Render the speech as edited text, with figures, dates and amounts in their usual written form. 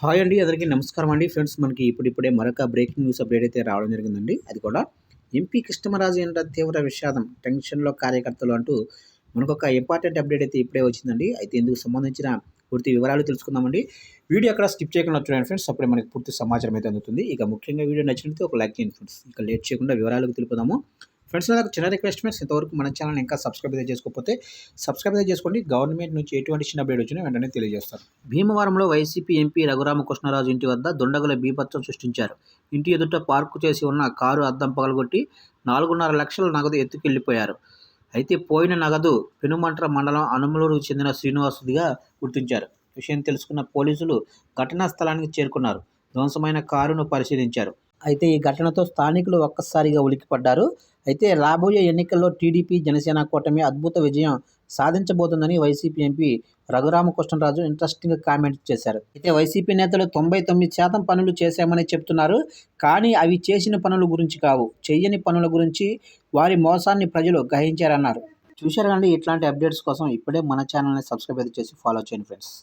Hi అండి. అందరికీ నమస్కారం అండి. ఫ్రెండ్స్ మనకి ఇప్పుడిప్పుడే మరొక బ్రేకింగ్ న్యూస్ అప్డేట్ అయితే రావడం జరిగిందండి. అది కూడా ఎంపీ కృష్ణమరాజు ఎంట తీవ్ర విషాదం, టెన్షన్‌లో కార్యకర్తలు అంటూ మనకొక ఇంపార్టెంట్ అప్డేట్ అయితే ఇప్పుడే వచ్చిందండి. అయితే ఇందుకు సంబంధించిన పూర్తి వివరాలు తెలుసుకుందామండి. వీడియో ఎక్కడ స్కిప్ చేయకుండా చూడండి ఫ్రెండ్స్. అప్పుడే మనకి పూర్తి సమాచారం అయితే అందుతుంది. ఇక ముఖ్యంగా వీడియో నచ్చినట్లయితే ఒక లైక్ చేయండి ఫ్రెండ్స్. ఇక లేట్ చేయకుండా వివరాలకు తెలుపుదాము. ఫ్రెండ్స్ నాకు చిన్న రిక్వెస్ట్ ఫ్రెండ్స్, ఇంతవరకు మన ఛానల్ ఇంకా సబ్స్క్రైబ్ అయితే చేసుకోకపోతే సబ్స్క్రైబ్ అయితే చేసుకోండి. గవర్నమెంట్ నుంచి ఎటువంటి చిన్న అప్డేట్ వచ్చినా వెంటనే తెలియజేస్తారు. భీమవరంలో వైసీపీ ఎంపీ రఘురామకృష్ణరాజు ఇంటి వద్ద దుండగుల బీభత్సం సృష్టించారు. ఇంటి ఎదుట పార్కు చేసి ఉన్న కారు అద్దం పగలగొట్టి 4.5 లక్షల నగదు ఎత్తుకెళ్లిపోయారు. అయితే పోయిన నగదు పెనుమంట్ర మండలం అనుమలూరుకు చెందిన శ్రీనివాసుదిగా గుర్తించారు. విషయం తెలుసుకున్న పోలీసులు ఘటనా స్థలానికి చేరుకున్నారు. ధ్వంసమైన కారును పరిశీలించారు. అయితే ఈ ఘటనతో స్థానికులు ఒక్కసారిగా ఉలిక్కిపడ్డారు. అయితే రాబోయే ఎన్నికల్లో టీడీపీ, జనసేన కూటమి అద్భుత విజయం సాధించబోతుందని YCP MP Raghuramakrishnaraju interesting comment చేశారు. అయితే వైసీపీ నేతలు 99% పనులు చేశామని చెప్తున్నారు. కానీ అవి చేసిన పనుల గురించి కావు, చెయ్యని పనుల గురించి, వారి మోసాన్ని ప్రజలు గ్రహించారన్నారు. చూశారు కండి. ఇట్లాంటి అప్డేట్స్ కోసం ఇప్పుడే మన ఛానల్ని సబ్స్క్రైబ్ అయితే చేసి ఫాలో చేయండి ఫ్రెండ్స్.